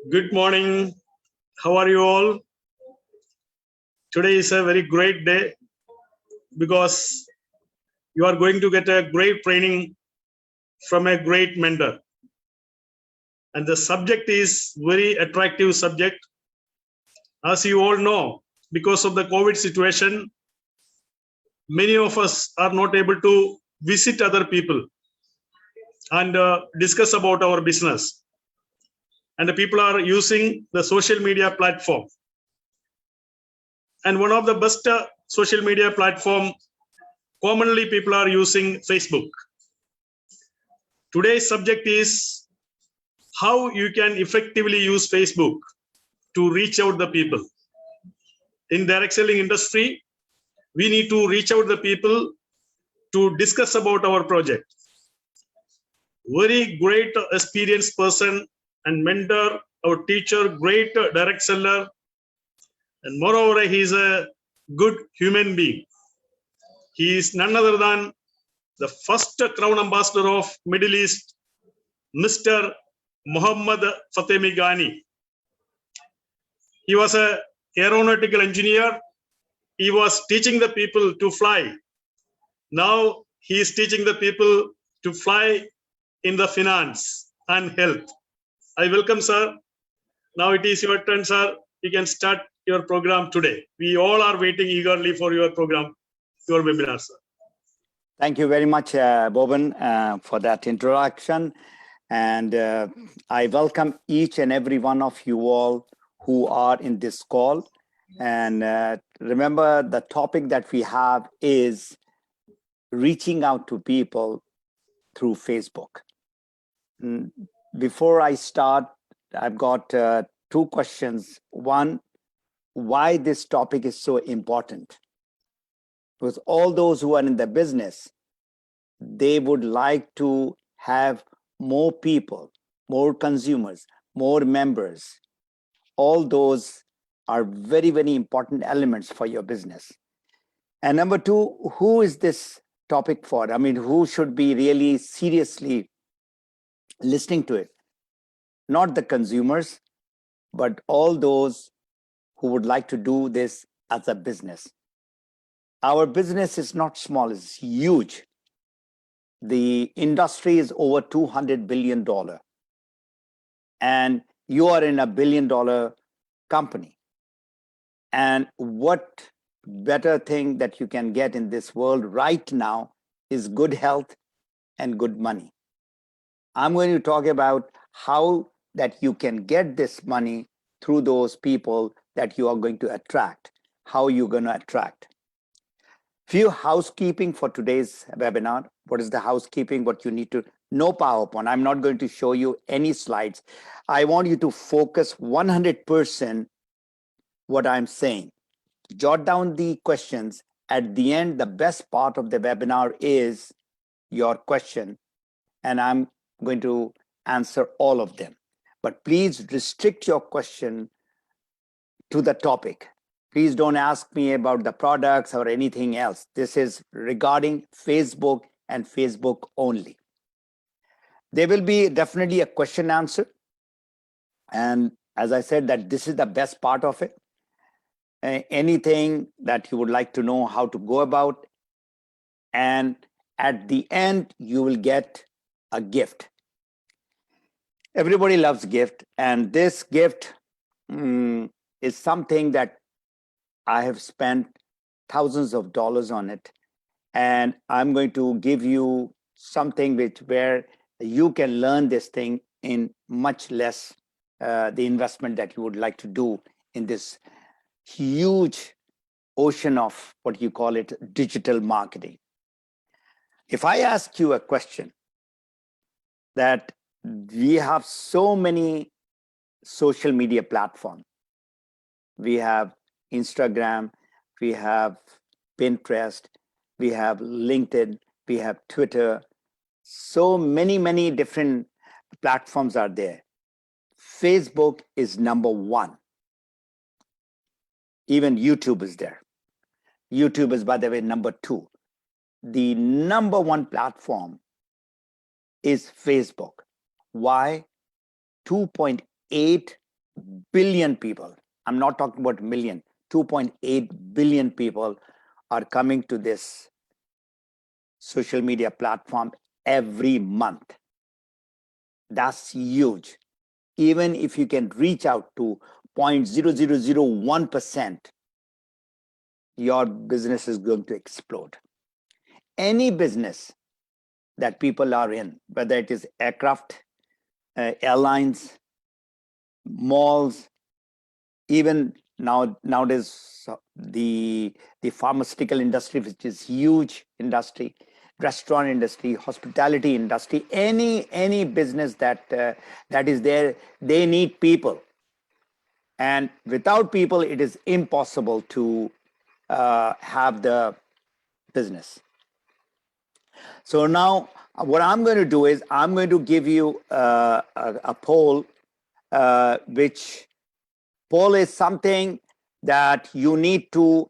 Good morning. How are you all? Today is a very great day because you are going to get a great training from a great mentor. And the subject is very attractive subject. As you all know, because of the COVID situation, many of us are not able to visit other people and discuss about our business. And the people are using the social media platform. And one of the best social media platform, commonly people are using Facebook. Today's subject is how you can effectively use Facebook to reach out the people. In direct selling industry, we need to reach out the people to discuss about our project. Very great experienced person and mentor, our teacher, great direct seller, and moreover, he is a good human being. He is none other than the first crown ambassador of Middle East, Mr. Muhammad Fatemi Ghani. He was an aeronautical engineer. He was teaching the people to fly. Now he is teaching the people to fly in the finance and health. I welcome, sir. Now it is your turn, sir. You can start your program today. We all are waiting eagerly for your program, your webinar, sir. Thank you very much, Boban, for that introduction. And I welcome each and every one of you all who are in this call. And remember, the topic that we have is reaching out to people through Facebook. Before I start, I've got two questions. One, why this topic is so important? Because all those who are in the business, they would like to have more people, more consumers, more members. All those are very, very important elements for your business. And number two, who is this topic for? I mean, who should be really seriously listening to it? Not the consumers, but all those who would like to do this as a business. Our business is not small, it's huge. The industry is over $200 billion. And you are in a $1 billion company. And what better thing that you can get in this world right now is good health and good money. I'm going to talk about how that you can get this money through those people that you are going to attract, how you're going to attract. Few housekeeping for today's webinar. What is the housekeeping? What you need to know PowerPoint. I'm not going to show you any slides. I want you to focus 100% what I'm saying. Jot down the questions. At the end, the best part of the webinar is your question, and I'm going to answer all of them. But please restrict your question to the topic. Please don't ask me about the products or anything else. This is regarding Facebook and Facebook only. There will be definitely a question answer. And as I said, that this is the best part of it. Anything that you would like to know how to go about. And at the end, you will get a gift. Everybody loves gift. And this gift is something that I have spent thousands of dollars on it. And I'm going to give you something where you can learn this thing in much less the investment that you would like to do in this huge ocean of what you call it, digital marketing. If I ask you a question that we have so many social media platforms, we have Instagram, we have Pinterest, we have LinkedIn, we have Twitter. So many different platforms are there. Facebook is number one. Even YouTube is there. YouTube is, by the way, number two. The number one platform is Facebook. Why? 2.8 billion people. I'm not talking about million. 2.8 billion people are coming to this social media platform every month. That's huge. Even if you can reach out to 0.0001%, your business is going to explode. Any business that people are in, whether it is aircraft, airlines, malls, even nowadays the pharmaceutical industry, which is huge industry, restaurant industry, hospitality industry, any business that is there, they need people, and without people it is impossible to have the business. So now what I'm going to do is I'm going to give you a poll, which poll is something that you need to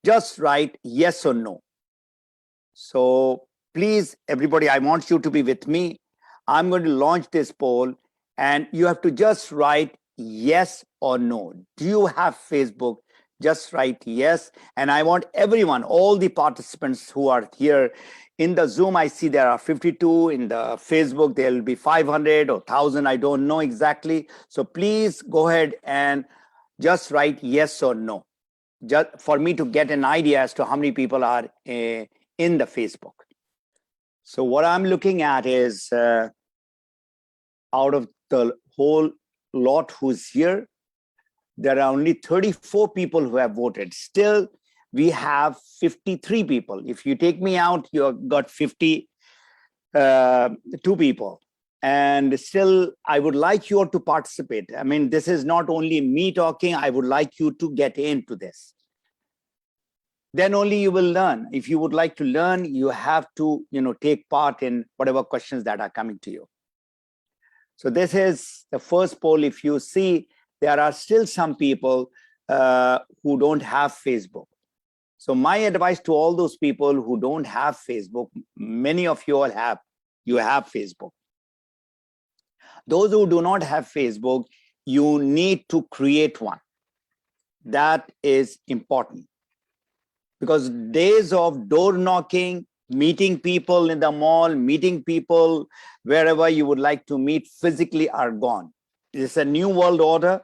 just write yes or no. So please, everybody, I want you to be with me. I'm going to launch this poll and you have to just write yes or no. Do you have Facebook? Just write yes. And I want everyone, all the participants who are here in the Zoom, I see there are 52. In the Facebook, there will be 500 or 1,000. I don't know exactly. So please go ahead and just write yes or no, just for me to get an idea as to how many people are in the Facebook. So what I'm looking at is out of the whole lot who's here, there are only 34 people who have voted. Still, we have 53 people. If you take me out, you've got 52 people. And still, I would like you all to participate. I mean, this is not only me talking. I would like you to get into this. Then only you will learn. If you would like to learn, you have to, take part in whatever questions that are coming to you. So this is the first poll. If you see, there are still some people who don't have Facebook. So my advice to all those people who don't have Facebook, many of you all have Facebook. Those who do not have Facebook, you need to create one. That is important. Because days of door knocking, meeting people in the mall, meeting people wherever you would like to meet physically are gone. It's a new world order.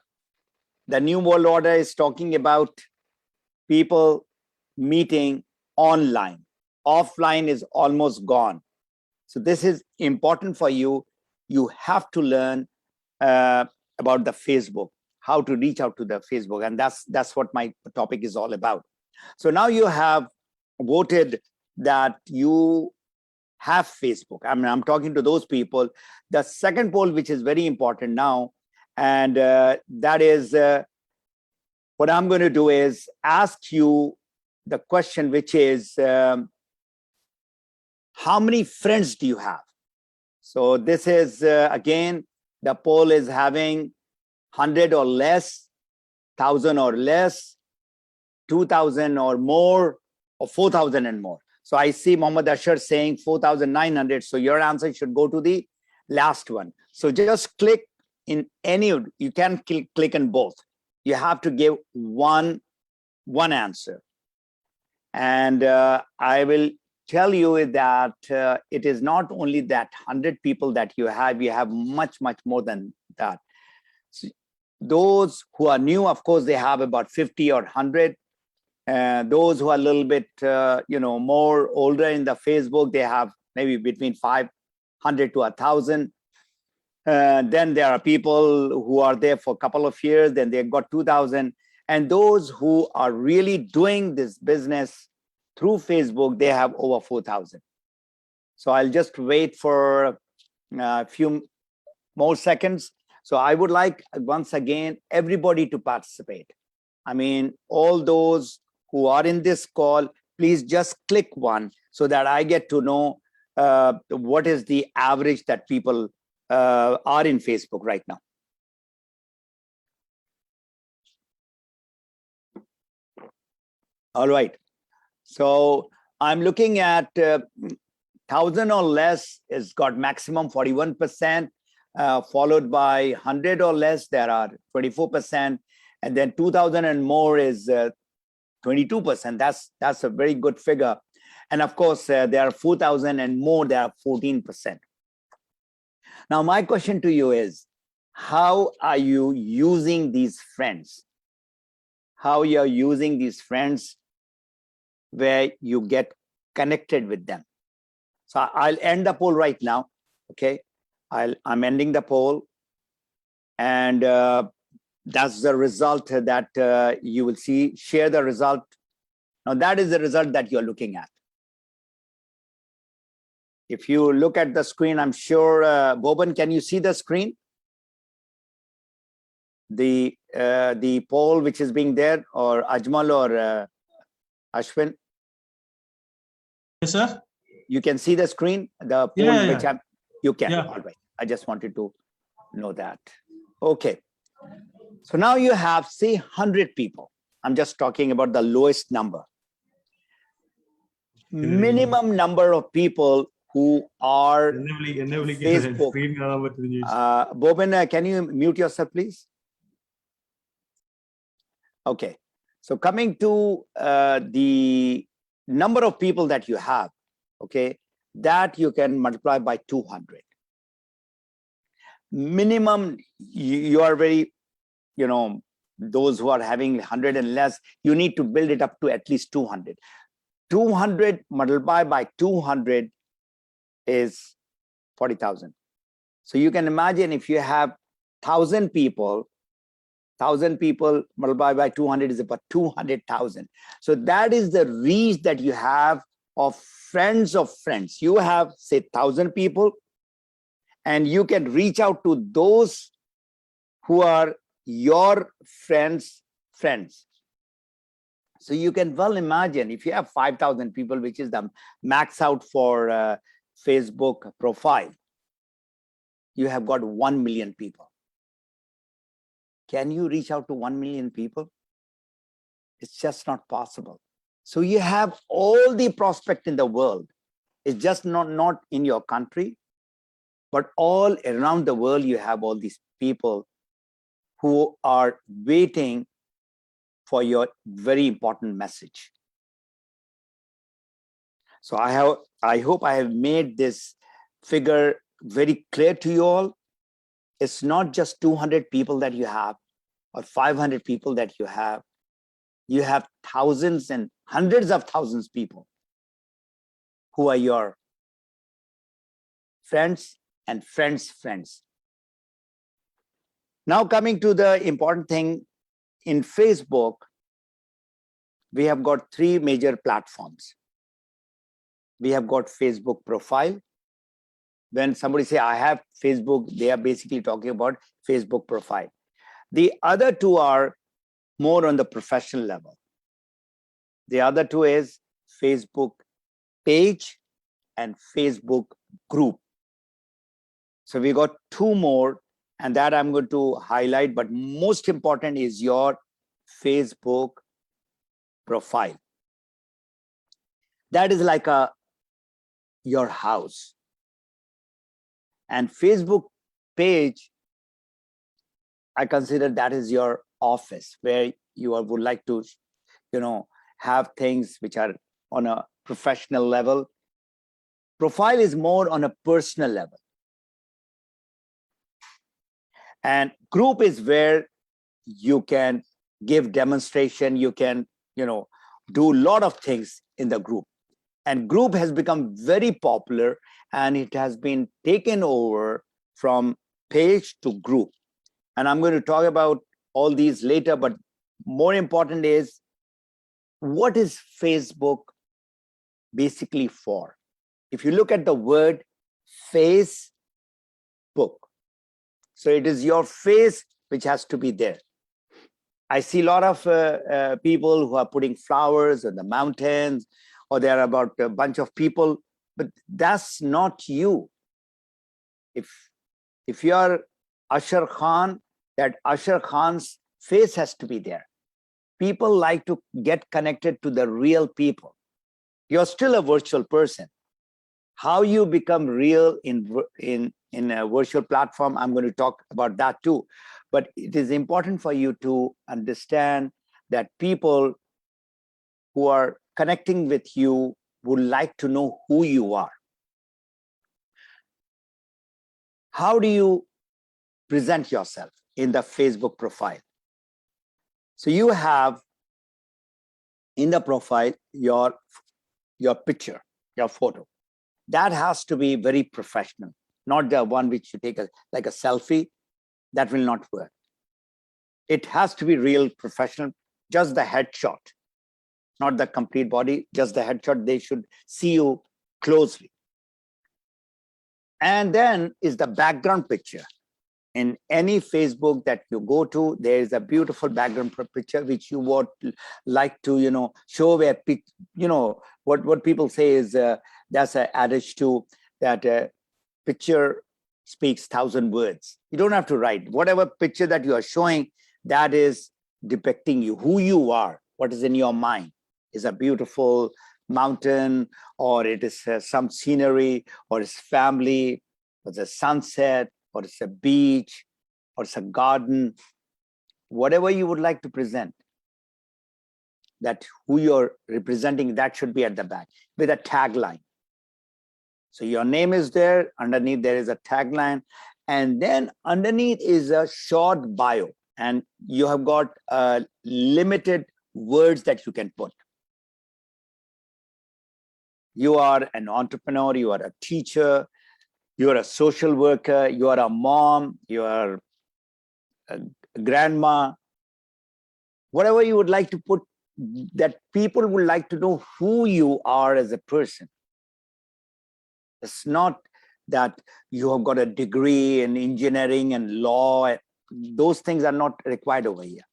The new world order is talking about people meeting online. Offline is almost gone. So this is important for you. You have to learn about the Facebook, how to reach out to the Facebook. And that's what my topic is all about. So now you have voted that you have Facebook. I mean, I'm talking to those people. The second poll, which is very important now, and that is what I'm going to do is ask you the question, which is how many friends do you have? So this is, again, the poll is having 100 or less, 1,000 or less, 2,000 or more, or 4,000 and more. So I see Mohammed Ashar saying 4,900. So your answer should go to the last one. So just click in any, you can click on both. You have to give one answer. And I will tell you that it is not only that 100 people that you have much, much more than that. So those who are new, of course, they have about 50 or 100. Those who are a little bit, more older in the Facebook, they have maybe between 500 to 1,000. Then there are people who are there for a couple of years, then they've got 2,000. And those who are really doing this business through Facebook, they have over 4,000. So I'll just wait for a few more seconds. So I would like, once again, everybody to participate. I mean, all those who are in this call, please just click one so that I get to know what is the average that people are in Facebook right now. All right. So I'm looking at 1,000 or less has got maximum 41%. followed by 100 or less, there are 24%, and then 2,000 and more is 22%. That's a very good figure. And of course, there are 4,000 and more, there are 14%. Now, my question to you is, how are you using these friends? How you're using these friends where you get connected with them? So I'll end the poll right now, okay? I'm ending the poll, and that's the result that you will see. Share the result. Now that is the result that you're looking at. If you look at the screen, I'm sure, Boban, can you see the screen? The poll which is being there, or Ajmal or Ashwin? Yes, sir. You can see the screen, the poll which you can. Yeah. All right. I just wanted to know that. Okay. So now you have, say, 100 people. I'm just talking about the lowest number. Minimum number of people who are Facebook. Boban, can you mute yourself, please? Okay. So coming to the number of people that you have, okay, that you can multiply by 200. Minimum, you are very, those who are having 100 and less, you need to build it up to at least 200. 200 multiplied by 200 is 40,000. So you can imagine if you have 1,000 people multiplied by 200 is about 200,000. So that is the reach that you have of friends of friends. You have, say, 1,000 people, and you can reach out to those who are your friends' friends. So you can well imagine if you have 5,000 people, which is the max out for Facebook profile, you have got 1 million people. Can you reach out to 1 million people? It's just not possible. So you have all the prospect in the world. It's just not in your country, but all around the world, you have all these people who are waiting for your very important message. So I hope I have made this figure very clear to you all. It's not just 200 people that you have or 500 people that you have. You have thousands and hundreds of thousands of people who are your friends and friends' friends. Now coming to the important thing, in Facebook, we have got 3 major platforms. We have got Facebook profile. When somebody say, I have Facebook, they are basically talking about Facebook profile. The other 2 are more on the professional level. The other 2 is Facebook page and Facebook group. So we got 2 more, and that I'm going to highlight, but most important is your Facebook profile. That is like your house. And Facebook page, I consider that is your office where you would like to, have things which are on a professional level. Profile is more on a personal level. And group is where you can give demonstration, you can, do a lot of things in the group. And group has become very popular, and it has been taken over from page to group. And I'm going to talk about all these later, but more important is, what is Facebook basically for? If you look at the word Facebook, so it is your face which has to be there. I see a lot of people who are putting flowers on the mountains, or there are about a bunch of people, but that's not you. If you are Asher Khan, that Asher Khan's face has to be there. People like to get connected to the real people. You're still a virtual person. How you become real in in a virtual platform, I'm going to talk about that too. But it is important for you to understand that people who are connecting with you would like to know who you are. How do you present yourself in the Facebook profile? So you have in the profile your picture, your photo. That has to be very professional, not the one which you take like a selfie. That will not work. It has to be real professional, just the headshot, not the complete body, just the headshot. They should see you closely. And then is the background picture. In any Facebook that you go to, there is a beautiful background picture which you would like to, show where, what people say is that's an adage to that picture speaks 1,000 words. You don't have to write. Whatever picture that you are showing, that is depicting you, who you are, what is in your mind. Is a beautiful mountain, or it is some scenery, or it's family, or it's a sunset, or it's a beach, or it's a garden, whatever you would like to present, that who you're representing, that should be at the back with a tagline. So your name is there, underneath there is a tagline, and then underneath is a short bio, and you have got limited words that you can put. You are an entrepreneur, you are a teacher, you are a social worker, you are a mom, you are a grandma, whatever you would like to put, that people would like to know who you are as a person. It's not that you have got a degree in engineering and law. Those things are not required over here.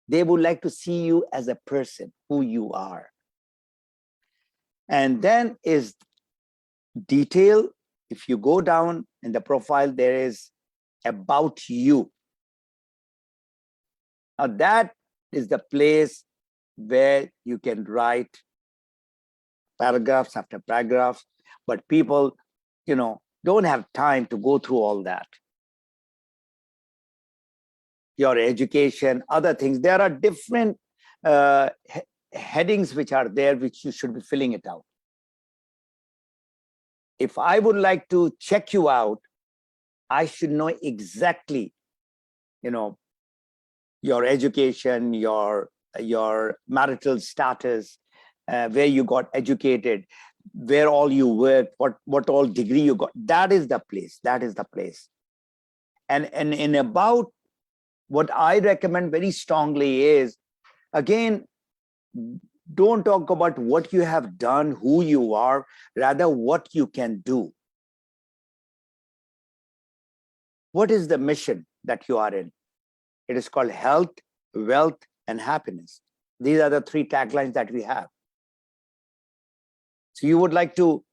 They would like to see you as a person, who you are. And then is detail. If you go down in the profile, there is about you. Now that is the place where you can write paragraphs after paragraphs, but people, don't have time to go through all that. Your education, other things, there are different headings which are there, which you should be filling it out. If I would like to check you out, I should know exactly, your education, your marital status, where you got educated, where all you work, what all degree you got. That is the place. That is the place. And in about what I recommend very strongly is, again, don't talk about what you have done, who you are, rather what you can do. What is the mission that you are in? It is called health, wealth, and happiness. These are the 3 taglines that we have. So you would like to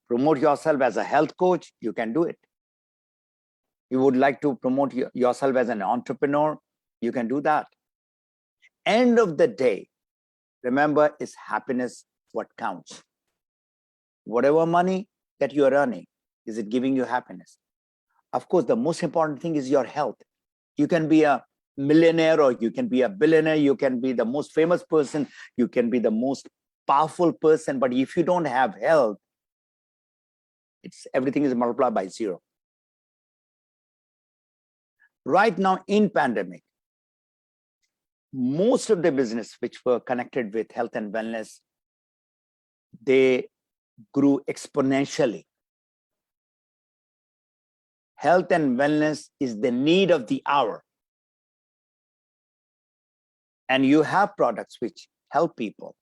promote yourself as a health coach, you can do it. You would like to promote yourself as an entrepreneur, you can do that. End of the day, remember, is happiness what counts. Whatever money that you are earning, is it giving you happiness? Of course, the most important thing is your health. You can be a millionaire, or you can be a billionaire, you can be the most famous person, you can be the most powerful person, but if you don't have health, everything is multiplied by 0. Right now in pandemic, most of the business which were connected with health and wellness, they grew exponentially. Health and wellness is the need of the hour. And you have products which help people,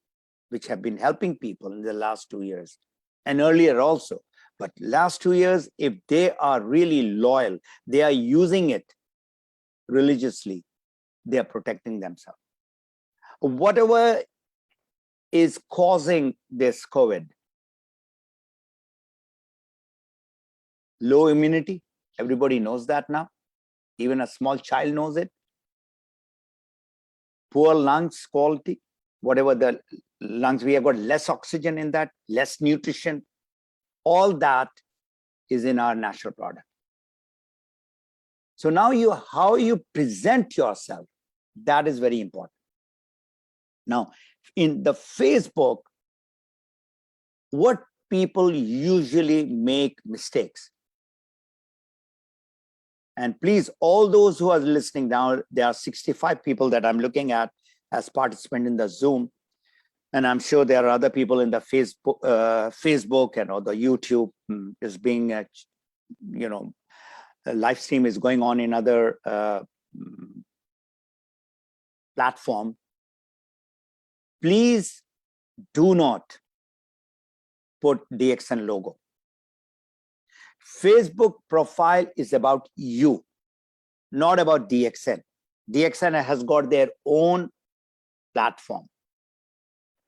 which have been helping people in the last 2 years and earlier also. But last 2 years, if they are really loyal, they are using it religiously, they are protecting themselves. Whatever is causing this COVID, low immunity, everybody knows that now. Even a small child knows it. Poor lungs quality, whatever the lungs, we have got less oxygen in that, less nutrition. All that is in our natural product. So now how you present yourself, that is very important. Now, in the Facebook, what people usually make mistakes. And please, all those who are listening now, there are 65 people that I'm looking at as participants in the Zoom. And I'm sure there are other people in the Facebook and or the YouTube is being, the live stream is going on in other platform. Please do not put DXN logo. Facebook profile is about you, not about DXN. DXN has got their own platform.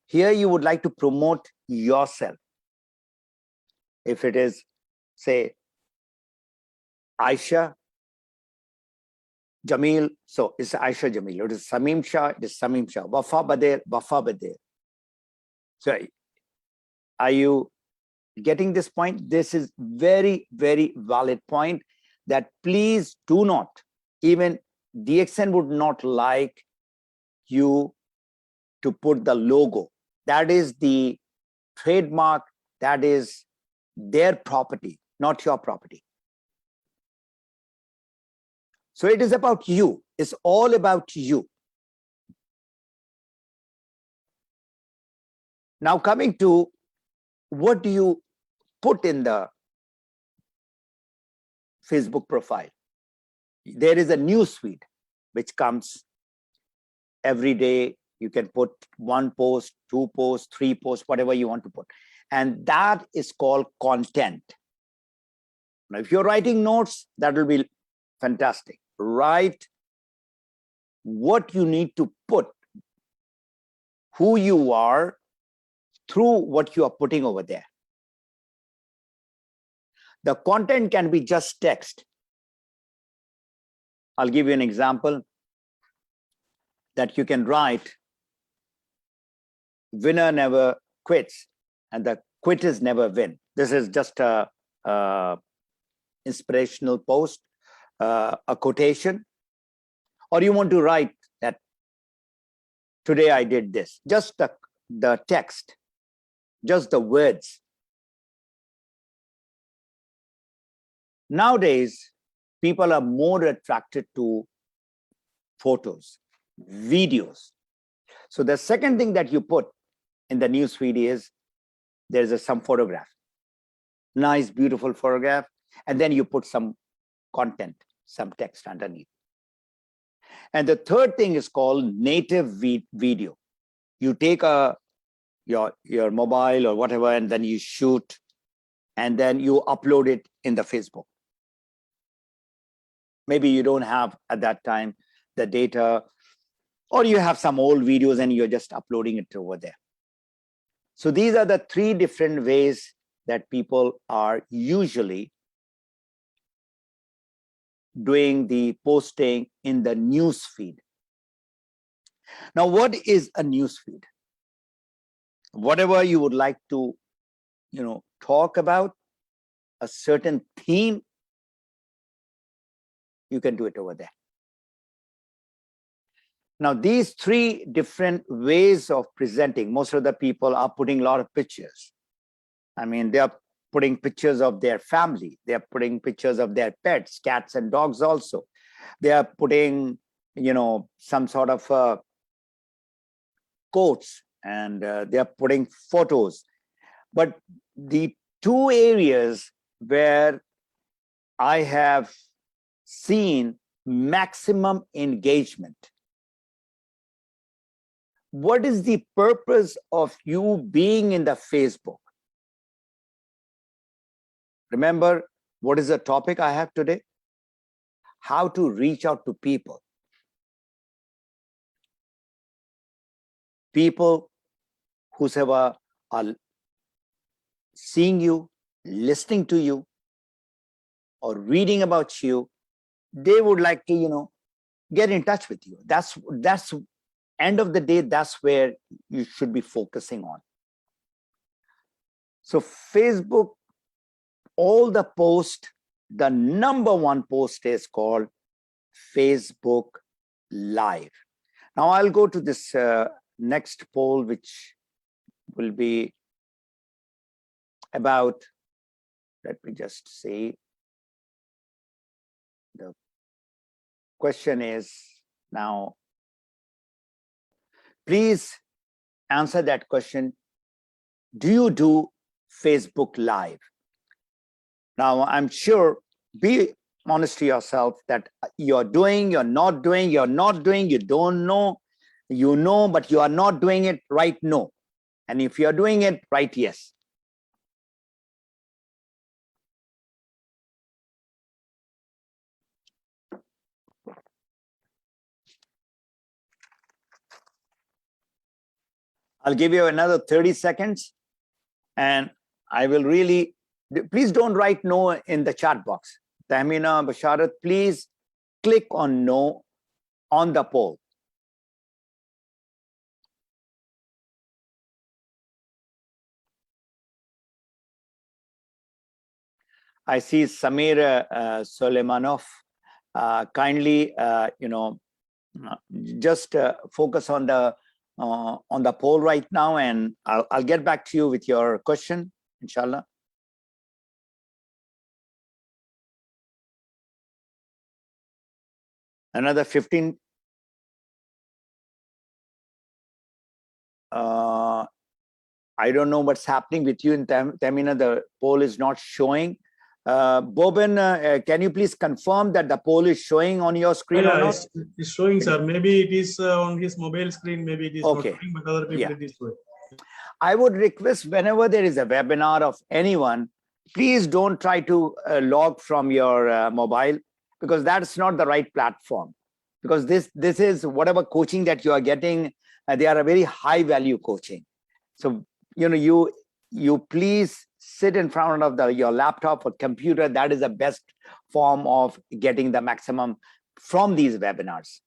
Here you would like to promote yourself. If it is, say, Aisha Jamil, so it's Aisha Jamil. It is Samim Shah, it is Samim Shah. Wafa Bader, Wafa Bader. So are you getting this point? This is very, very valid point that please do not, even DXN would not like you to put the logo. That is the trademark, that is their property, not your property. So it is about you. It's all about you. Now coming to what do you put in the Facebook profile? There is a news feed which comes every day. You can put 1 post, 2 posts, 3 posts, whatever you want to put. And that is called content. Now, if you're writing notes, that will be fantastic. Write what you need to put, who you are, through what you are putting over there. The content can be just text. I'll give you an example that you can write, winner never quits and the quitters never win. This is just a inspirational post, a quotation, or you want to write that today I did this, just the text, just the words. Nowadays, people are more attracted to photos, videos. So the second thing that you put in the news feed is there's some photograph, nice, beautiful photograph, and then you put some content, some text underneath. And the third thing is called native video. You take your mobile or whatever, and then you shoot, and then you upload it in the Facebook. Maybe you don't have at that time the data, or you have some old videos and you're just uploading it over there. So these are the 3 different ways that people are usually doing the posting in the news feed. Now, what is a news feed? Whatever you would like to, talk about, a certain theme, you can do it over there. Now, these 3 different ways of presenting, most of the people are putting a lot of pictures. I mean, they are putting pictures of their family. They are putting pictures of their pets, cats and dogs also. They are putting, some sort of quotes, and they are putting photos. But the 2 areas where I have seen maximum engagement. What is the purpose of you being in the Facebook? Remember, what is the topic I have today? How to reach out to people. People whosoever are seeing you, listening to you, or reading about you, they would like to, get in touch with you. That's end of the day, that's where you should be focusing on. So Facebook all the posts, the number one post is called Facebook Live. Now I'll go to this next poll, which will be about, let me just see. The question is now, please answer that question. Do you do Facebook Live? Now, I'm sure, be honest to yourself that you're doing, you're not doing, you're not doing, you don't know, you know, but you are not doing it, right? No. And if you're doing it, right? Yes. I'll give you another 30 seconds and I will really, please don't write no in the chat box. Tahmina, Basharat, please click on no on the poll. I see Samir Soleimanov. Kindly, just focus on the poll right now, and I'll get back to you with your question, inshallah. Another 15. I don't know what's happening with you in Tamina. The poll is not showing. Boban, can you please confirm that the poll is showing on your screen or not? It's showing, sir. Maybe it is on his mobile screen. Maybe it is not showing, but other people it is showing. I would request whenever there is a webinar of anyone, please don't try to log from your mobile, because that's not the right platform. Because this is whatever coaching that you are getting, they are a very high value coaching. So you please sit in front of your laptop or computer. That is the best form of getting the maximum from these webinars.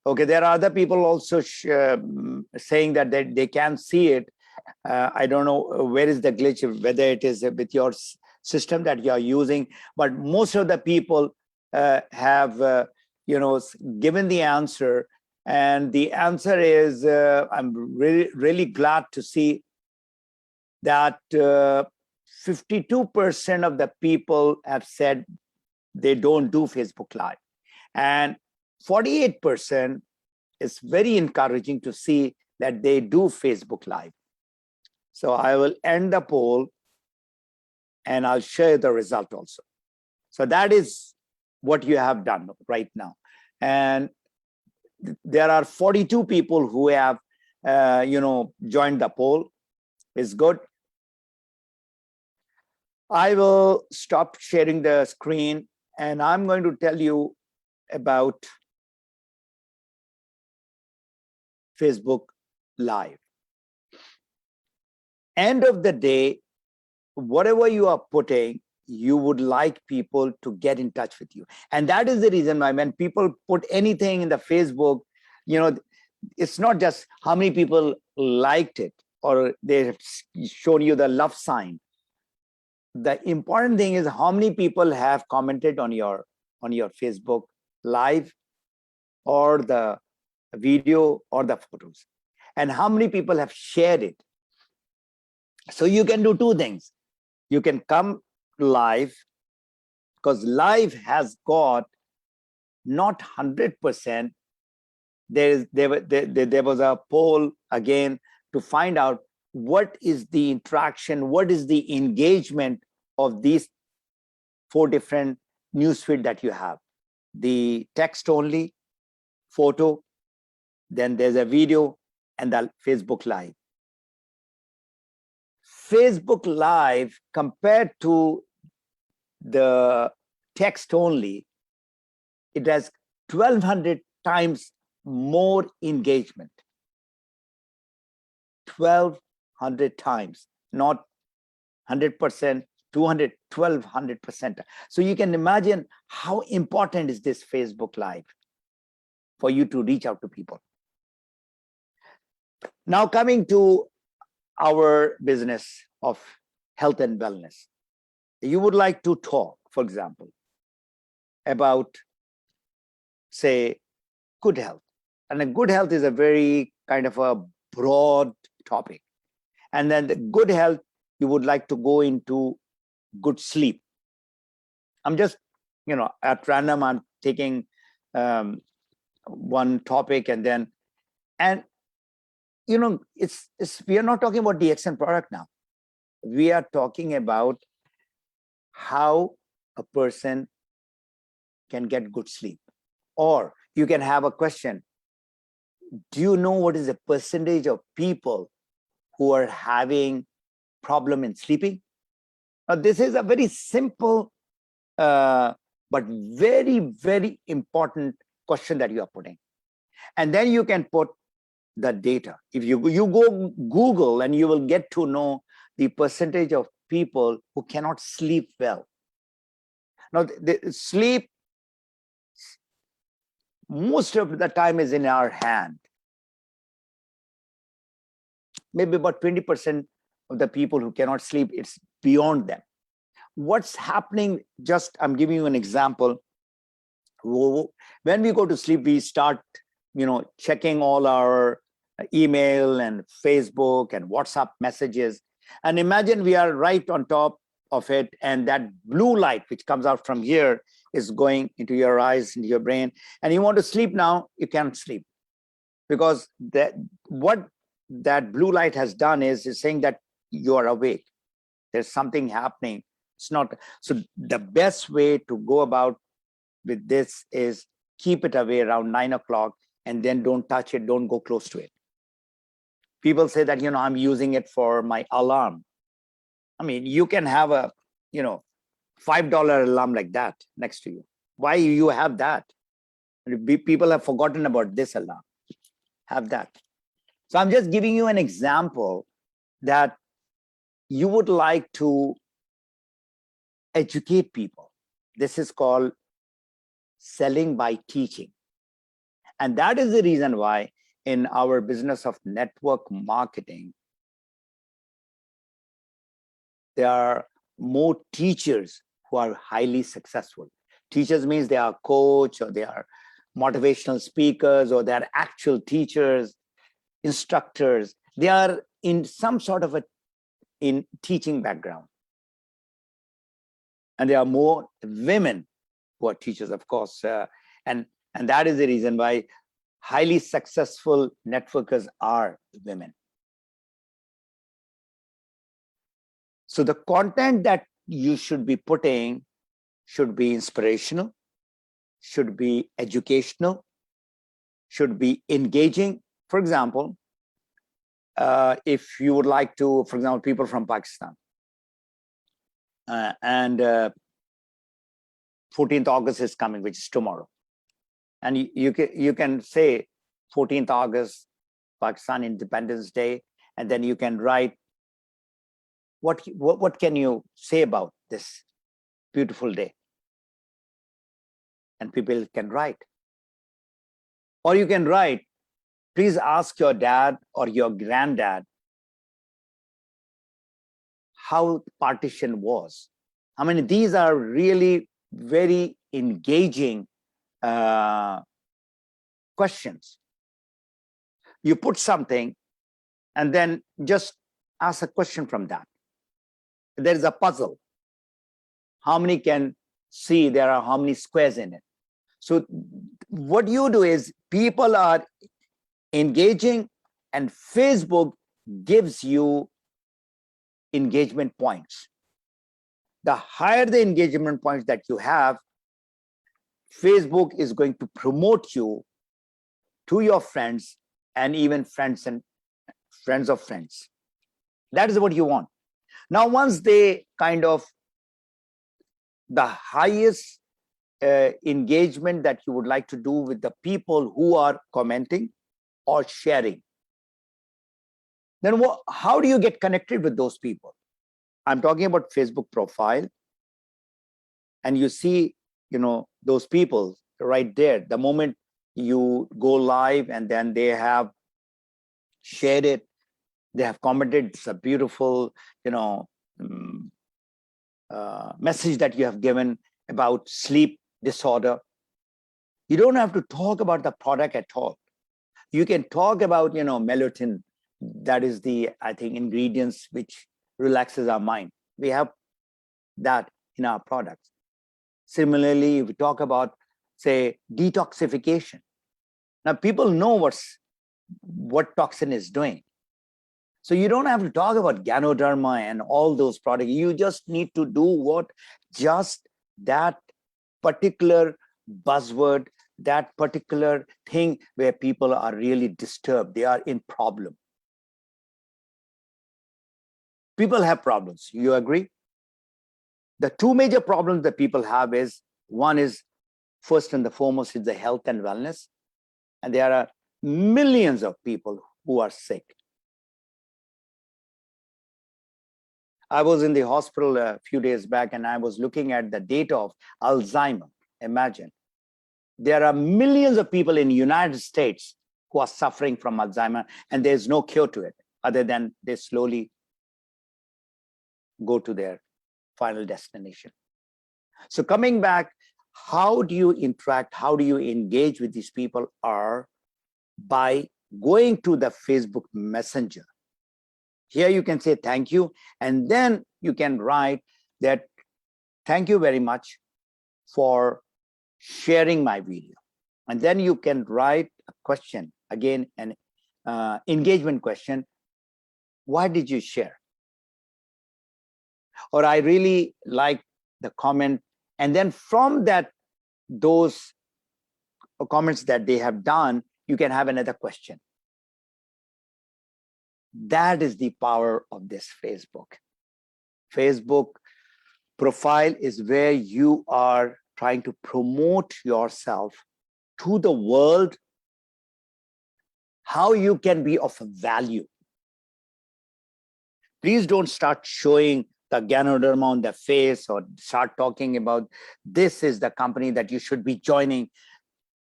Okay, there are other people also saying that they can see it. I don't know where is the glitch, whether it is with your system that you are using, but most of the people have given the answer, and the answer is I'm really glad to see that 52% of the people have said they don't do Facebook Live, and 48% is very encouraging to see that they do Facebook Live. So I will end the poll and I'll share the result also. So that is what you have done right now. And there are 42 people who have joined the poll. It's good. I will stop sharing the screen and I'm going to tell you about Facebook Live. End of the day, whatever you are putting, you would like people to get in touch with you. And that is the reason why when people put anything in the Facebook, it's not just how many people liked it or they've shown you the love sign. The important thing is how many people have commented on your Facebook Live or the video or the photos, and how many people have shared it. So you can do two things. You can come live, because live has got not 100%. There was a poll again to find out what is the interaction, what is the engagement of these 4 different newsfeed that you have. The text only, photo, then there's a video, and the Facebook Live. Facebook Live compared to the text only, it has 1,200 times more engagement. 1,200 times, not 100%, 200, 1,200%. So you can imagine how important is this Facebook Live for you to reach out to people. Now coming to our business of health and wellness. you would like to talk, for example, about, say, good health. And a good health is a very kind of a broad topic. And then the good health, you would like to go into good sleep. I'm just, at random, I'm taking one topic and we are not talking about DXN product now. We are talking about how a person can get good sleep. Or you can have a question, do you know what is the percentage of people who are having problem in sleeping? Now, this is a very simple, but very, very important question that you are putting. And then you can put the data. If you go Google, and you will get to know the percentage of people who cannot sleep well. Now, the sleep, most of the time, is in our hand. Maybe about 20% of the people who cannot sleep, it's beyond them. What's happening, I'm giving you an example. When we go to sleep, we start, checking all our email and Facebook and WhatsApp messages. And imagine we are right on top of it, and that blue light which comes out from here is going into your eyes, into your brain, and you want to sleep now, you can't sleep. Because what that blue light has done is saying that you are awake. There's something happening. It's not. So the best way to go about with this is keep it away around 9 o'clock, and then don't touch it, don't go close to it. People say that, I'm using it for my alarm. I mean, you can have a, $5 alarm like that next to you. Why you have that? People have forgotten about this alarm. Have that. So I'm just giving you an example that you would like to educate people. This is called selling by teaching. And that is the reason why in our business of network marketing, there are more teachers who are highly successful. Teachers means they are coach, or they are motivational speakers, or they are actual teachers, instructors. They are in some sort of in teaching background. And there are more women who are teachers, of course. And that is the reason why highly successful networkers are women. So the content that you should be putting should be inspirational, should be educational, should be engaging. For example, if you would like to, for example, people from Pakistan, and 14th August is coming, which is tomorrow. And you can say 14th August, Pakistan Independence Day, and then you can write, what can you say about this beautiful day? And people can write. Or you can write, please ask your dad or your granddad how partition was. I mean, these are really very engaging questions. You put something and then just ask a question from that. There is a puzzle. How many can see there are how many squares in it? So what you do is people are engaging, and Facebook gives you engagement points. The higher the engagement points that you have, Facebook is going to promote you to your friends, and even friends and friends of friends. That is what you want. Now, once they kind of, the highest engagement that you would like to do with the people who are commenting or sharing, then how do you get connected with those people? I'm talking about Facebook profile, and you see, those people right there. The moment you go live, and then they have shared it, they have commented, it's a beautiful, message that you have given about sleep disorder. You don't have to talk about the product at all. You can talk about, melatonin. That is the, I think, ingredients which relaxes our mind. We have that in our products. Similarly, if we talk about, say, detoxification. Now, people know what toxin is doing. So you don't have to talk about Ganoderma and all those products. You just need to do what just that particular buzzword, that particular thing where people are really disturbed. They are in problem. People have problems. You agree? The two major problems that people have is, one is, first and the foremost, is the health and wellness. And there are millions of people who are sick. I was in the hospital a few days back and I was looking at the data of Alzheimer. Imagine. There are millions of people in the United States who are suffering from Alzheimer, and there's no cure to it other than they slowly go to their final destination. So coming back, how do you interact? How do you engage with these people? Are by going to the Facebook Messenger. Here you can say thank you, and then you can write that thank you very much for sharing my video. And then you can write a question, again, an engagement question. Why did you share? Or I really like the comment. And then from that, those comments that they have done, you can have another question. That is the power of this Facebook. Facebook profile is where you are trying to promote yourself to the world, how you can be of value. Please don't start showing the Ganoderma on their face or start talking about this is the company that you should be joining.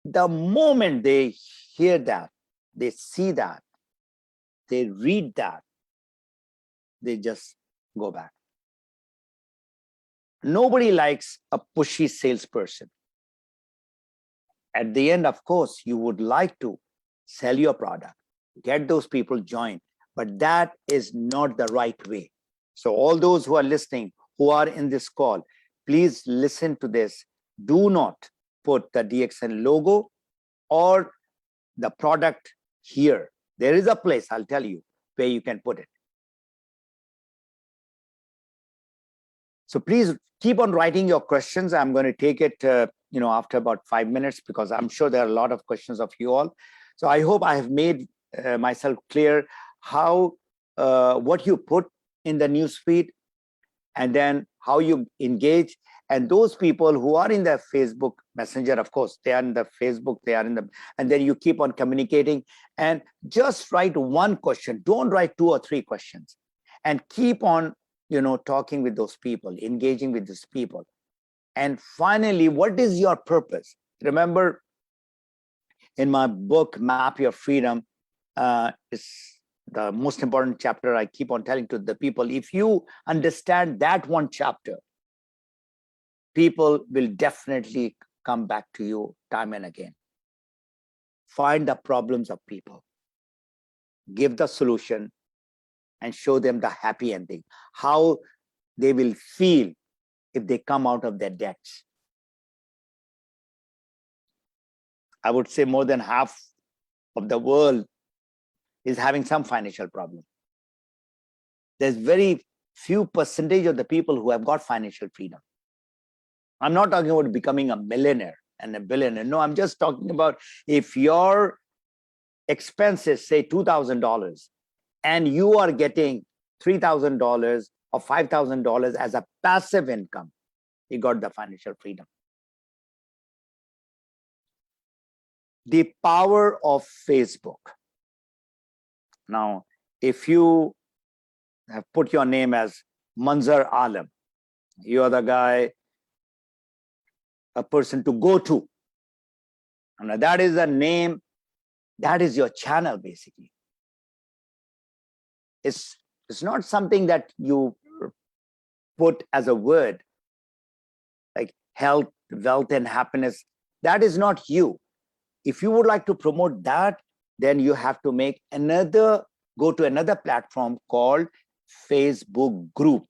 The moment they hear that, they see that, they read that, they just go back. Nobody likes a pushy salesperson. At the end, of course, you would like to sell your product, get those people joined, but that is not the right way. So all those who are listening, who are in this call, please listen to this. Do not put the DXN logo or the product here. There is a place, I'll tell you, where you can put it. So please keep on writing your questions. I'm going to take it after about 5 minutes, because I'm sure there are a lot of questions of you all. So I hope I have made myself clear how what you put in the newsfeed, and then how you engage. And those people who are in the Facebook Messenger, of course, they are in the Facebook, they are in the, and then you keep on communicating, and just write one question. Don't write 2 or 3 questions, and keep on, talking with those people, engaging with these people. And finally, what is your purpose? Remember, in my book, Map Your Freedom, is the most important chapter I keep on telling to the people. If you understand that one chapter, people will definitely come back to you time and again. Find the problems of people, give the solution, and show them the happy ending, how they will feel if they come out of their debts. I would say more than half of the world is having some financial problem. There's very few percentage of the people who have got financial freedom. I'm not talking about becoming a millionaire and a billionaire. No, I'm just talking about if your expenses, say $2,000, and you are getting $3,000 or $5,000 as a passive income, you got the financial freedom. The power of Facebook. Now, if you have put your name as Manzar Alam, you are the guy, a person to go to. And that is the name, that is your channel, basically. It's not something that you put as a word, like health, wealth, and happiness. That is not you. If you would like to promote that, then you have to go to another platform called Facebook group.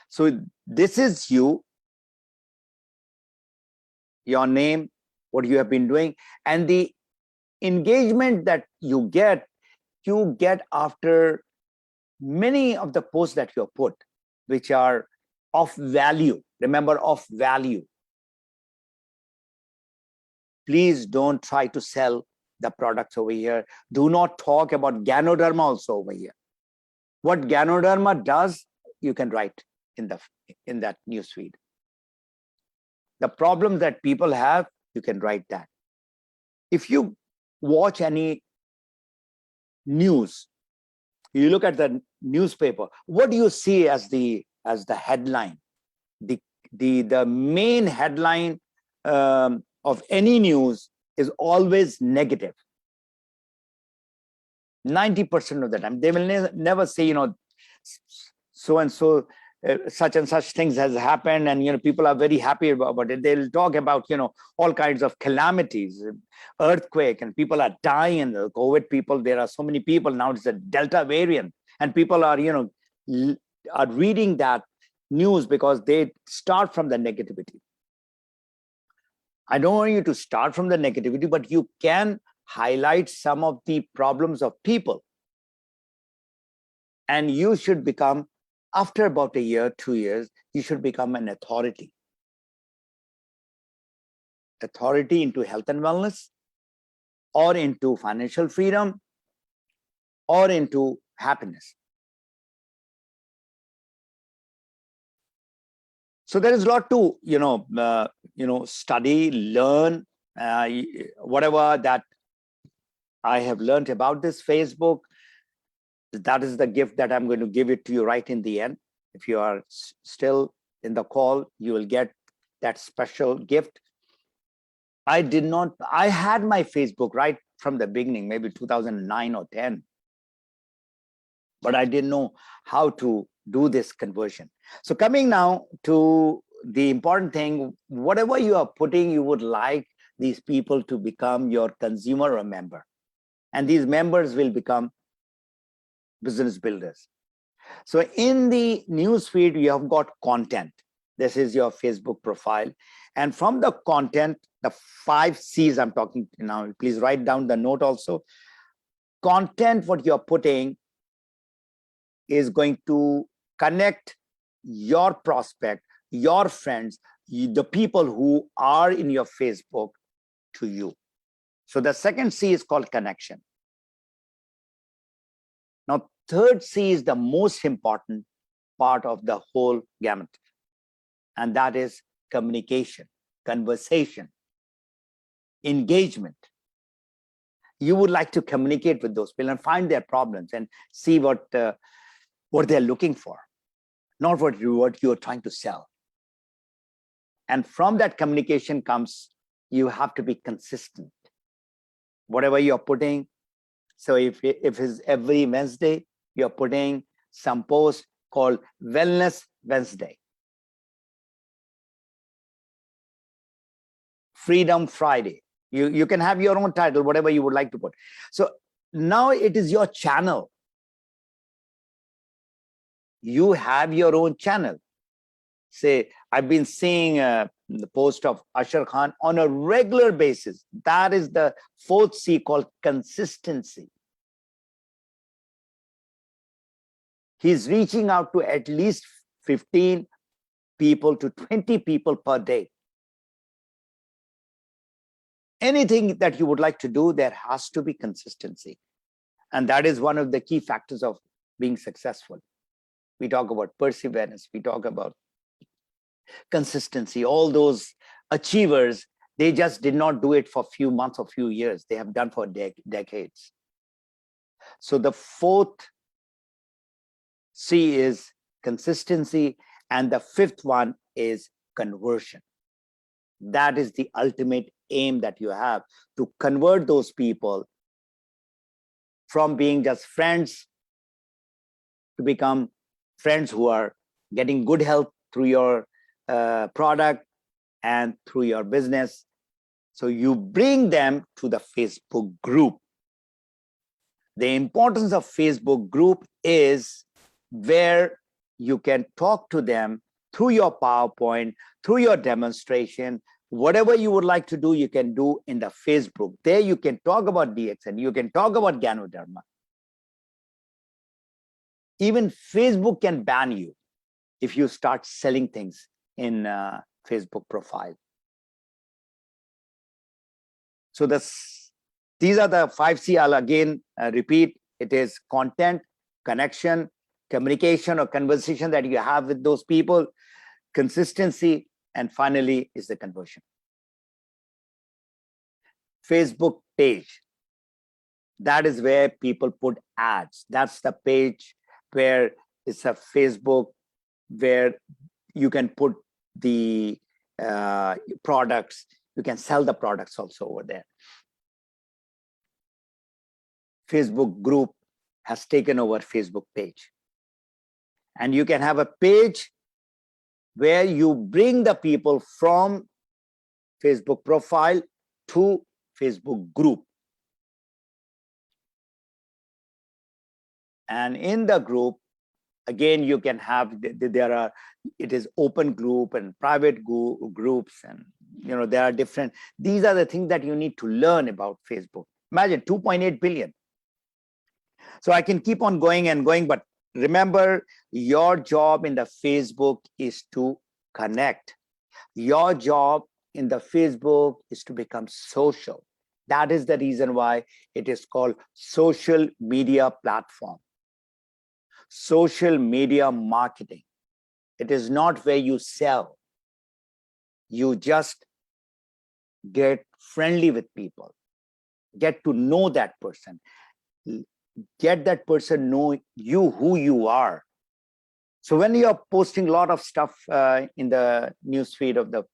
So this is you, your name, what you have been doing, and the engagement that you get after many of the posts that you have put, which are of value. Remember, of value. Please don't try to sell the products over here. Do not talk about Ganoderma also over here. What Ganoderma does, you can write in that newsfeed. The problems that people have, you can write that. If you watch any news, you look at the newspaper, what do you see as the headline? The main headline of any news is always negative. 90% of the time, they will never say, so and so, such and such things has happened, and people are very happy about it. They'll talk about all kinds of calamities, earthquake, and people are dying. And the COVID people, there are so many people now. It's a Delta variant, and people are are reading that news because they start from the negativity. I don't want you to start from the negativity, but you can highlight some of the problems of people. And you should become, after about a year, 2 years, you should become an authority. Authority into health and wellness, or into financial freedom, or into happiness. So there is a lot to study, learn, whatever that I have learned about this Facebook. That is the gift that I'm going to give it to you right in the end. If you are still in the call, you will get that special gift. I had my Facebook right from the beginning, maybe 2009 or 10. But I didn't know how to do this conversion. So coming now to the important thing, whatever you are putting, you would like these people to become your consumer or member. And these members will become business builders. So in the newsfeed, you have got content. This is your Facebook profile. And from the content, the 5 C's I'm talking now, please write down the note also. Content, what you're putting, is going to connect your prospect, your friends, the people who are in your Facebook to you. So the second C is called connection. Now, third C is the most important part of the whole gamut, and that is communication, conversation, engagement. You would like to communicate with those people and find their problems and see what they're looking for, not what you're trying to sell. And from that communication comes, you have to be consistent. Whatever you're putting, so if it's every Wednesday, you're putting some post called Wellness Wednesday, Freedom Friday. You can have your own title, whatever you would like to put. So now it is your channel. You have your own channel. Say, I've been seeing the post of Asher Khan on a regular basis. That is the 4th C, called consistency. He's reaching out to at least 15 people to 20 people per day. Anything that you would like to do, there has to be consistency. And that is one of the key factors of being successful. We talk about perseverance, we talk about consistency. All those achievers, they just did not do it for a few months or few years. They have done for decades. So the 4th C is consistency, and the 5th one is conversion. That is the ultimate aim that you have, to convert those people from being just friends to become friends who are getting good health through your product and through your business. So you bring them to the Facebook group. The importance of Facebook group is where you can talk to them through your PowerPoint, through your demonstration. Whatever you would like to do, you can do in the Facebook. There you can talk about DXN, you can talk about Ganoderma. Even Facebook can ban you if you start selling things in Facebook profile. So these are the 5C. I'll again repeat. It is content, connection, communication or conversation that you have with those people, consistency, and finally is the conversion. Facebook page. That is where people put ads. That's the page where it's a Facebook where you can put the products. You can sell the products also over there. Facebook group has taken over Facebook page. And you can have a page where you bring the people from Facebook profile to Facebook group. And in the group, again, you can have, it is open group and private groups, and there are different, these are the things that you need to learn about Facebook. Imagine 2.8 billion. So I can keep on going and going, but remember, your job in the Facebook is to connect. Your job in the Facebook is to become social. That is the reason why it is called social media platform. Social media marketing. It is not where you sell. You just get friendly with people, get to know that person, get that person know you, who you are. So when you are posting a lot of stuff in the newsfeed of the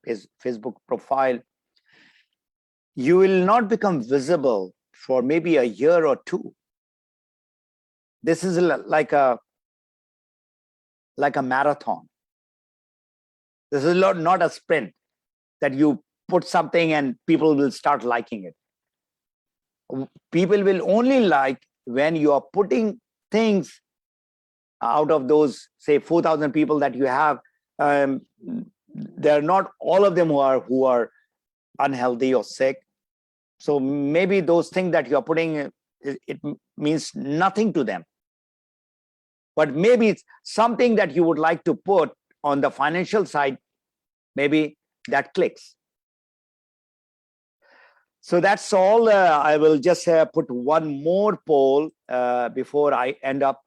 Facebook profile, you will not become visible for maybe a year or two. This is like a marathon. This is not a sprint that you put something and people will start liking it. People will only like when you are putting things out of those, say, 4,000 people that you have. They're not all of them who are unhealthy or sick. So maybe those things that you're putting, it means nothing to them. But maybe it's something that you would like to put on the financial side, maybe that clicks. So that's all. I will just put one more poll before I end up,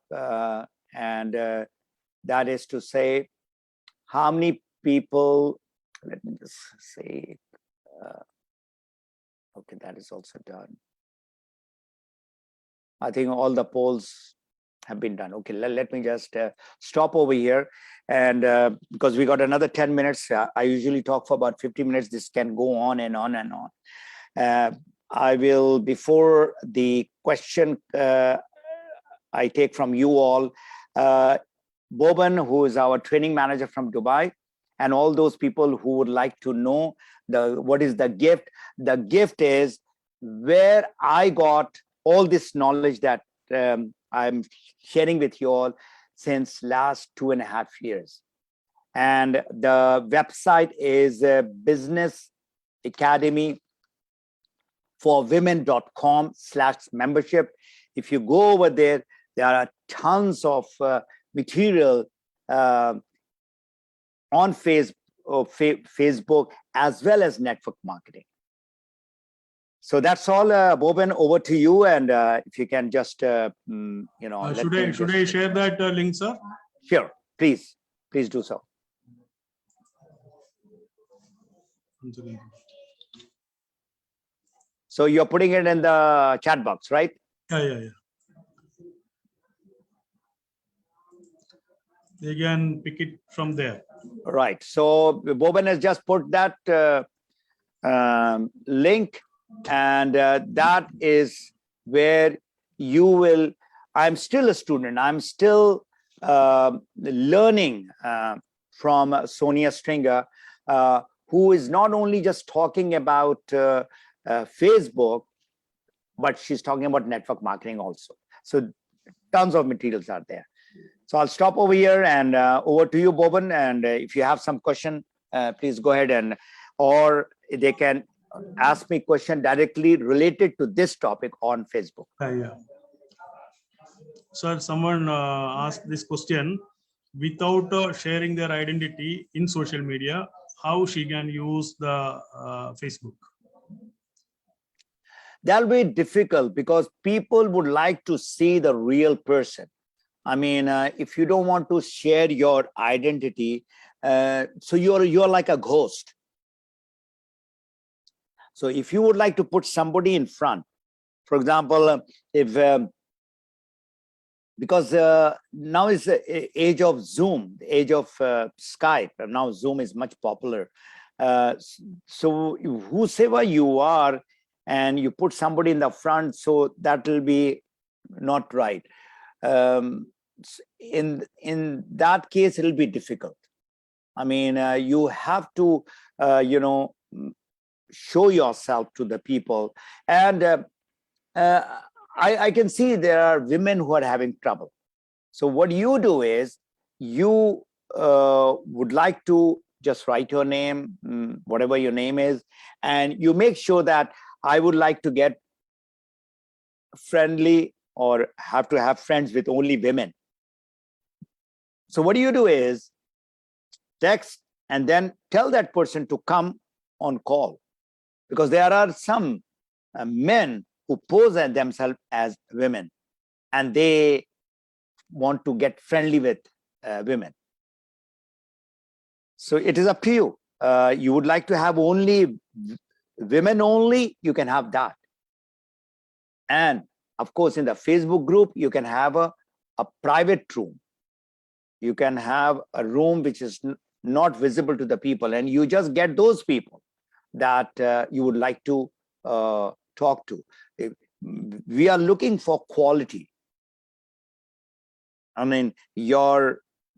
and that is to say, how many people, let me just say, okay, that is also done. I think all the polls have been done. Okay, let me just stop over here. And because we got another 10 minutes, I usually talk for about 50 minutes. This can go on and on and on. I will, before the question I take from you all, Boban, who is our training manager from Dubai, and all those people who would like to know what is the gift. The gift is where I got all this knowledge that I'm sharing with you all since last 2.5 years. And the website is Business Academy for women.com/membership. If you go over there, there are tons of material on Facebook as well as network marketing. So that's all. Boban, over to you, and if you can just should I share that link, sir? Sure, please do so. So you're putting it in the chat box, right? Yeah. They can pick it from there. Right. So Boban has just put that link, and that is where you will. I'm still a student. I'm still learning from Sonia Stringer, who is not only just talking about Facebook, but she's talking about network marketing also. So tons of materials are there. So I'll stop over here and over to you, Boban. And if you have some question, please go ahead, and or they can ask me question directly related to this topic on Facebook. Yeah. Sir, someone asked this question: without sharing their identity in social media, how she can use the Facebook? That'll be difficult because people would like to see the real person. I mean, if you don't want to share your identity, so you're like a ghost. So if you would like to put somebody in front, for example, if because now is the age of Zoom, the age of Skype, and now Zoom is much popular. So whosoever you are, and you put somebody in the front, so that will be not right. In that case, it'll be difficult. I mean, you have to, show yourself to the people. And I can see there are women who are having trouble. So what you do is you would like to just write your name, whatever your name is, and you make sure that I would like to get friendly or have to have friends with only women. So what you do is text and then tell that person to come on call, because there are some men who pose themselves as women and they want to get friendly with women. So it is up to you. You would like to have only women only, you can have that. And of course, in the Facebook group, you can have a private room. You can have a room which is not visible to the people, and you just get those people that you would like to talk to. We are looking for quality. I mean,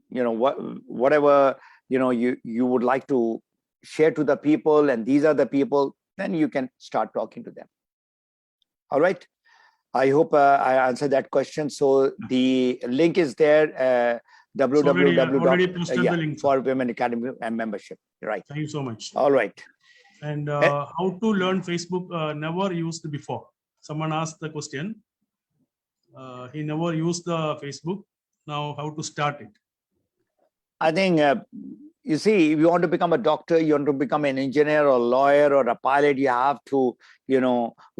whatever you would like to share to the people, and these are the people, then you can start talking to them. All right. I hope I answered that question. So the link is there. www. For Women Academy and membership. Right. Thank you so much. All right. And how to learn Facebook? Never used before. Someone asked the question. He never used the Facebook. Now, how to start it? I think, you see, if you want to become a doctor, you want to become an engineer or a lawyer or a pilot, you have to,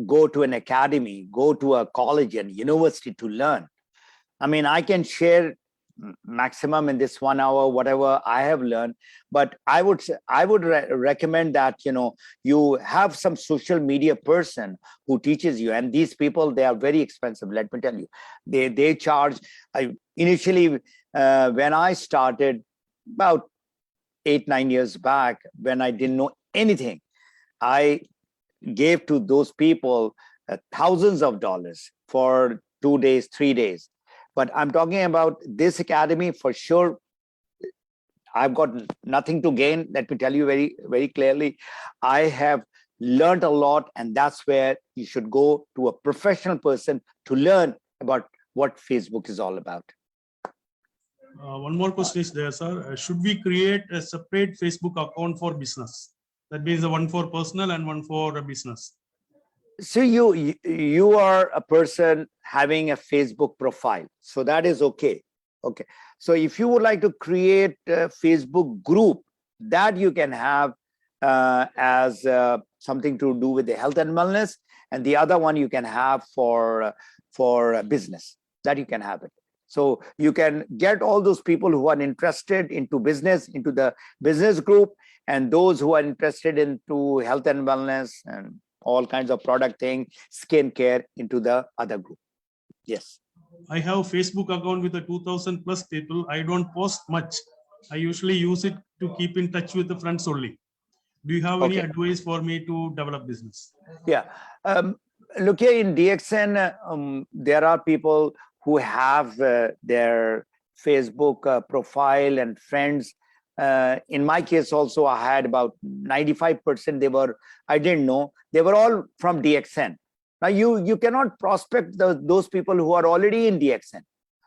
go to an academy, go to a college and university to learn. I mean, I can share maximum in this 1 hour, whatever I have learned, but I would recommend that, you have some social media person who teaches you. And these people, they are very expensive. Let me tell you, they charge. Initially, when I started about 8-9 years back, when I didn't know anything, I gave to those people thousands of dollars for 2 days, 3 days. But I'm talking about this academy for sure. I've got nothing to gain. Let me tell you very, very clearly. I have learned a lot, and that's where you should go to a professional person to learn about what Facebook is all about. One more question is there, sir. Should we create a separate Facebook account for business? That means the one for personal and one for a business. So you are a person having a Facebook profile, so that is okay. Okay. So if you would like to create a Facebook group, that you can have as something to do with the health and wellness, and the other one you can have for business, that you can have it. So you can get all those people who are interested into business, into the business group, and those who are interested into health and wellness and all kinds of product thing, skincare, into the other group. Yes. I have Facebook account with the 2,000 plus people. I don't post much. I usually use it to keep in touch with the friends only. Do you have any advice for me to develop business? Yeah. Look here in DXN, there are people who have their Facebook profile and friends. In my case also, I had about 95%. I didn't know, they were all from DXN. Now you cannot prospect those people who are already in DXN.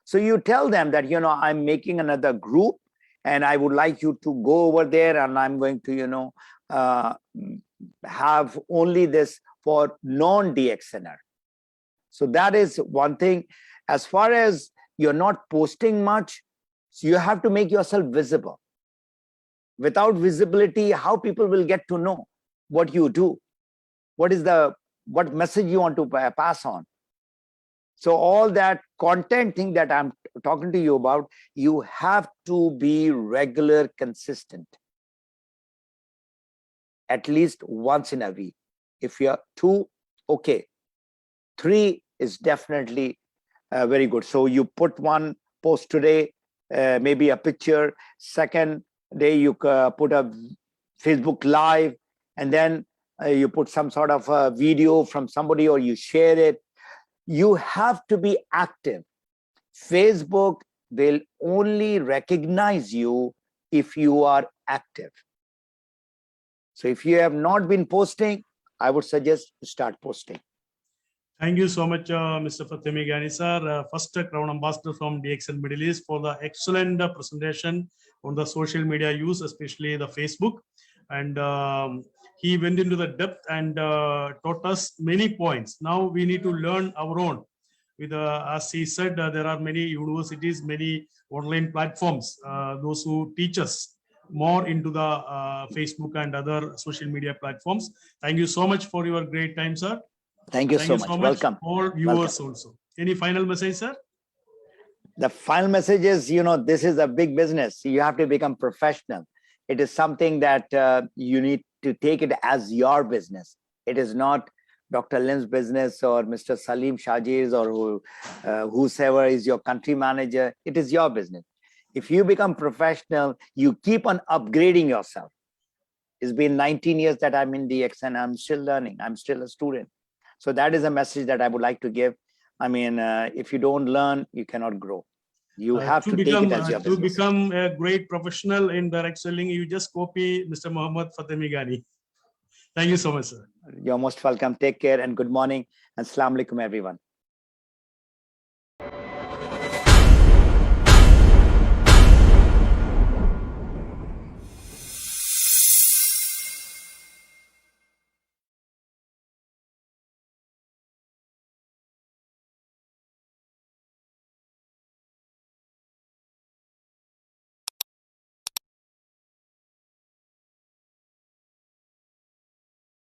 So you tell them that, I'm making another group and I would like you to go over there, and I'm going to, have only this for non-DXNer. So that is one thing. As far as you're not posting much, so you have to make yourself visible. Without visibility, how people will get to know what you do? What message you want to pass on? So all that content thing that I'm talking to you about, you have to be regular, consistent. At least once in a week. If you're 2, okay. 3 is definitely very good. So you put one post today, maybe a picture. Second day you put a Facebook Live, and then you put some sort of a video from somebody, or you share it. You have to be active. Facebook will only recognize you if you are active. So if you have not been posting, I would suggest to start posting. Thank you so much, Mr. Fatemi Ghani, sir, first Crown Ambassador from DXN Middle East, for the excellent presentation on the social media use, especially the Facebook. And he went into the depth and taught us many points. Now we need to learn our own. With as he said, there are many universities, many online platforms, those who teach us more into the Facebook and other social media platforms. Thank you so much for your great time, sir. Thank you so much. Welcome. All viewers also. Any final message, sir? The final message is, this is a big business. You have to become professional. It is something that you need to take it as your business. It is not Dr. Lim's business or Mr. Salim Shajir's or whosoever is your country manager. It is your business. If you become professional, you keep on upgrading yourself. It's been 19 years that I'm in DXN. I'm still learning. I'm still a student. So that is a message that I would like to give. I mean, if you don't learn, you cannot grow. You have to take it as your business. To become a great professional in direct selling, you just copy Mr. Mohammad Fatemi Ghani. Thank you so much, sir. You're most welcome. Take care and good morning. And Assalamu alaikum, everyone.